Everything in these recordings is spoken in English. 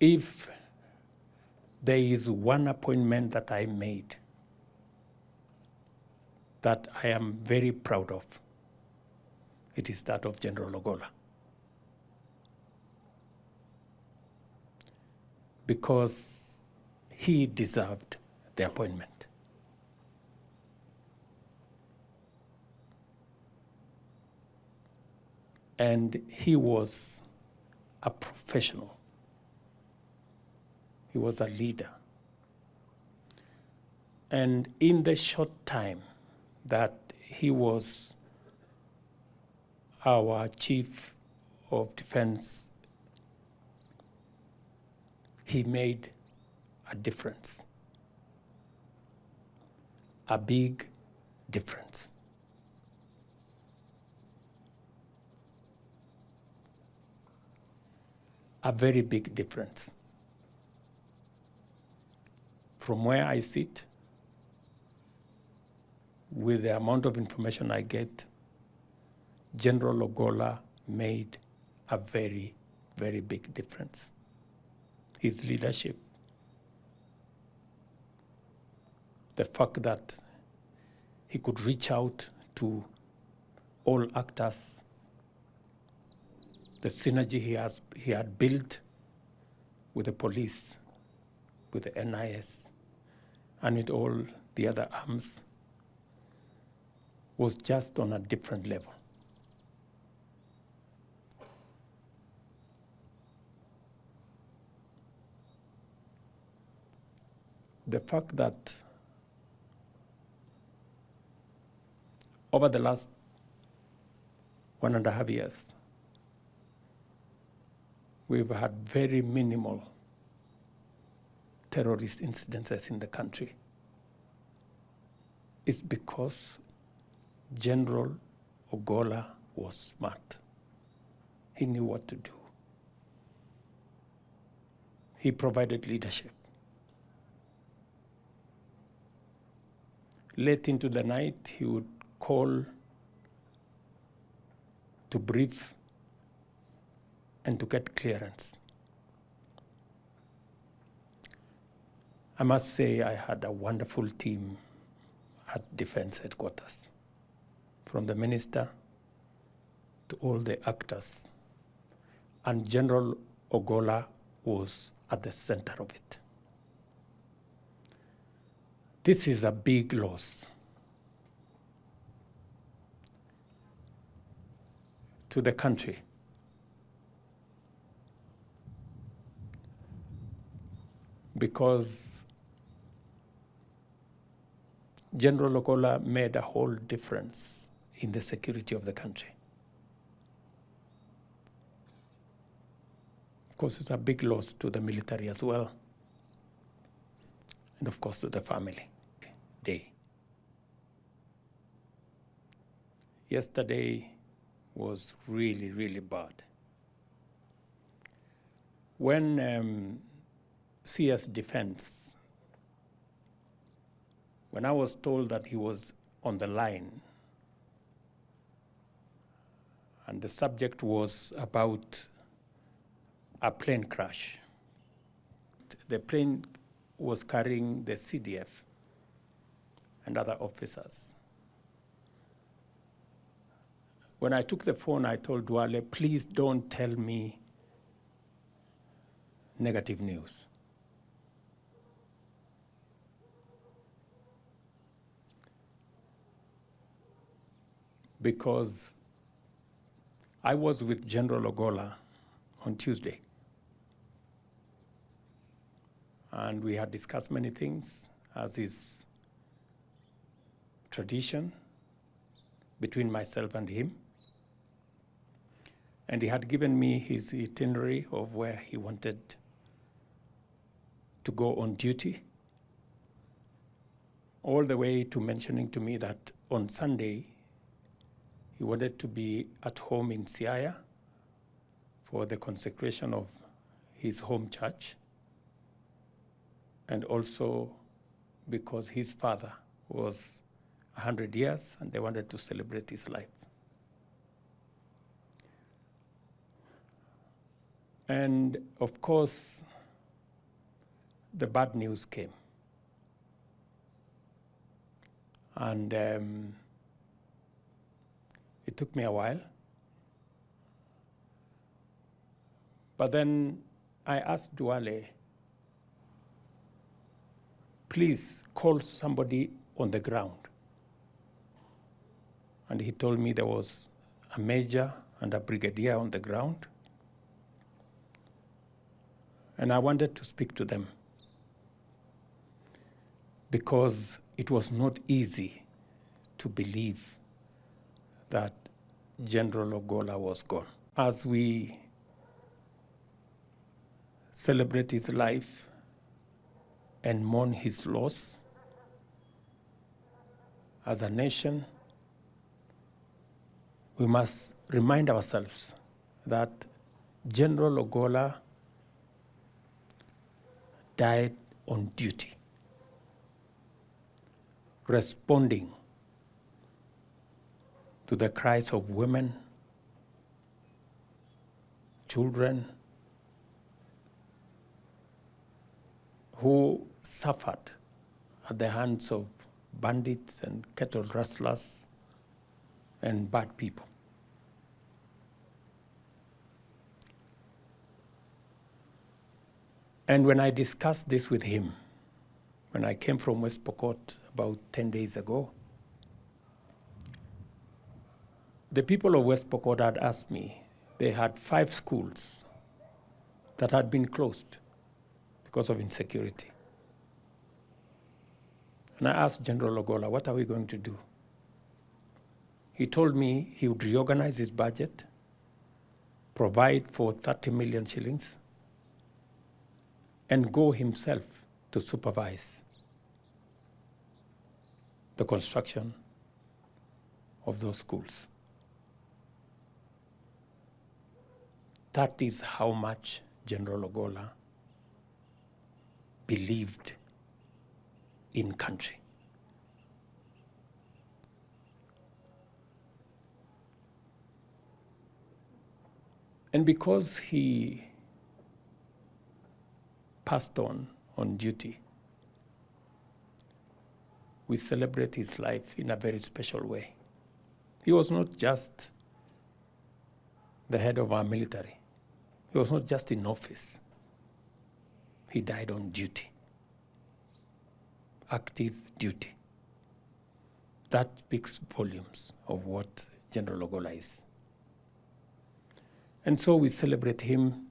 If there is one appointment that I made that I am very proud of, it is that of General Ogola. Because he deserved the appointment. And he was a professional. He was a leader. And in the short time that he was our chief of defense, he made a difference, a big difference. A very big difference. From where I sit, with the amount of information I get, General Ogola made a very, very big difference. His leadership, the fact that he could reach out to all actors, the synergy he had built with the police, with the NIS, and with all the other arms, was just on a different level. The fact that over the last 1.5 years, we've had very minimal terrorist incidences in the country. It's because General Ogola was smart. He knew what to do. He provided leadership. Late into the night, he would call to brief and to get clearance. I must say I had a wonderful team at Defense Headquarters, from the minister to all the actors. And General Ogola was at the center of it. This is a big loss to the country. Because General Ogola made a whole difference in the security of the country. Of course, it's a big loss to the military as well, and of course to the family. Yesterday was really, really bad. When CS Defense, when I was told that he was on the line, and the subject was about a plane crash. The plane was carrying the CDF and other officers. When I took the phone, I told Duale, please don't tell me negative news. Because I was with General Ogola on Tuesday, and we had discussed many things, as is tradition between myself and him. And he had given me his itinerary of where he wanted to go on duty, all the way to mentioning to me that on Sunday, he wanted to be at home in Siaya for the consecration of his home church, and also because his father was 100 years and they wanted to celebrate his life. And of course, the bad news came. And it took me a while. But then I asked Duale, please call somebody on the ground. And he told me there was a major and a brigadier on the ground. And I wanted to speak to them because it was not easy to believe that General Ogola was gone. As we celebrate his life and mourn his loss, as a nation, we must remind ourselves that General Ogola died on duty, responding to the cries of women, children, who suffered at the hands of bandits and cattle rustlers and bad people. And when I discussed this with him, when I came from West Pokot about 10 days ago, the people of West Pokot had asked me, they had 5 schools that had been closed because of insecurity. And I asked General Ogola, what are we going to do? He told me he would reorganize his budget, provide for 30 million shillings, and go himself to supervise the construction of those schools. That is how much General Ogola believed in country. And because he passed on duty, we celebrate his life in a very special way. He was not just the head of our military. He was not just in office. He died on duty, active duty. That speaks volumes of what General Ogola is. And so we celebrate him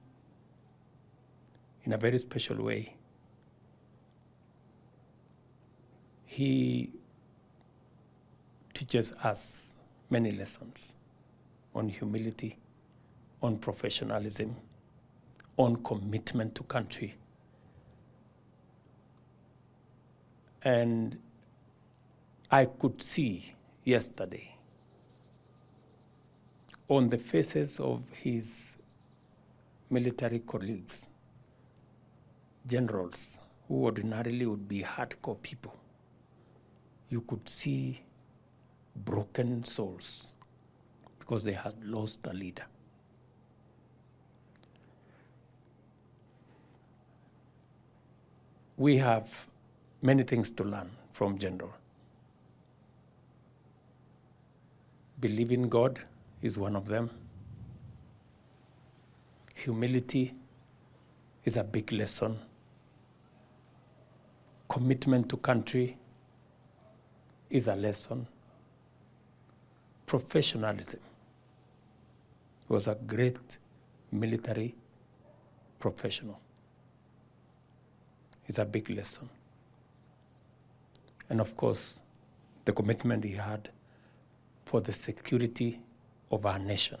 in a very special way. He teaches us many lessons on humility, on professionalism, on commitment to country. And I could see yesterday on the faces of his military colleagues, generals who ordinarily would be hardcore people, you could see broken souls because they had lost a leader. We have many things to learn from General. Believe in God is one of them. Humility is a big lesson. Commitment to country is a lesson. Professionalism. He was a great military professional. It's a big lesson. And of course, the commitment he had for the security of our nation.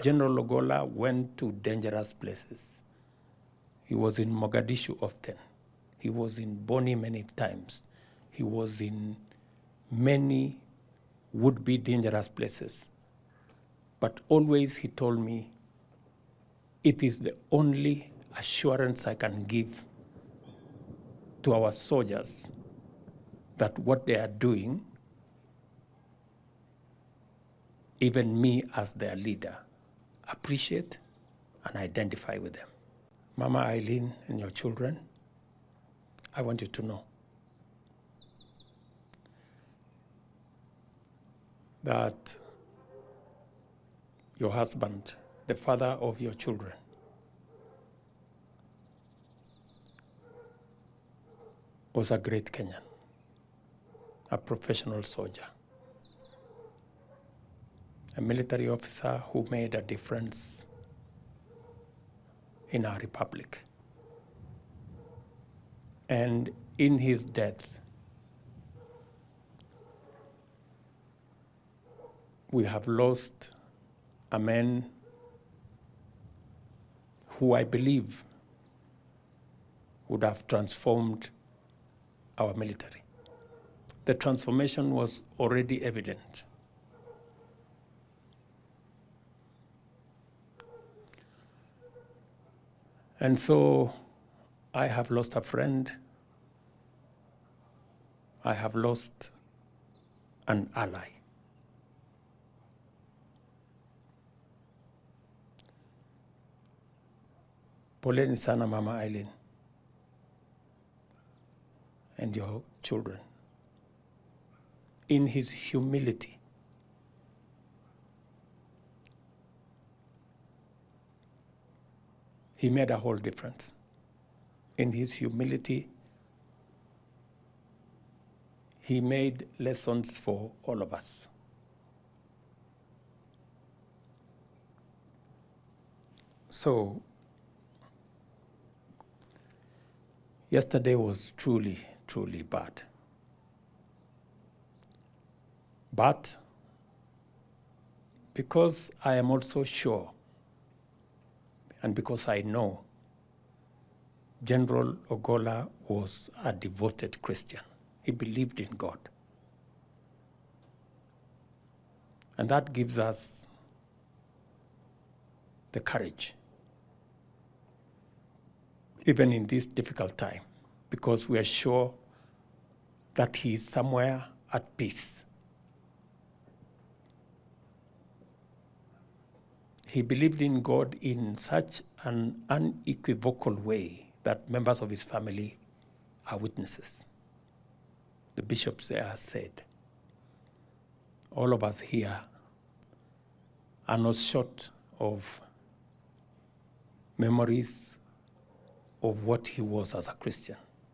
General Ogola went to dangerous places. He was in Mogadishu often. He was in Boni many times. He was in many would-be dangerous places. But always he told me, it is the only assurance I can give to our soldiers that what they are doing, even me as their leader, appreciate and identify with them. Mama Eileen and your children, I want you to know that your husband, the father of your children, was a great Kenyan, a professional soldier, a military officer who made a difference in our republic. And in his death, we have lost a man who I believe would have transformed our military. The transformation was already evident. And so I have lost a friend. I have lost an ally. Poleni sana Mama Eileen and your children. In his humility, he made a whole difference. In his humility, he made lessons for all of us. So, yesterday was truly, truly bad. But because I am also sure, and because I know, General Ogola was a devoted Christian. He believed in God. And that gives us the courage, even in this difficult time, because we are sure that he is somewhere at peace. He believed in God in such an unequivocal way that members of his family are witnesses. The bishops there said, all of us here are not short of memories of what he was as a Christian.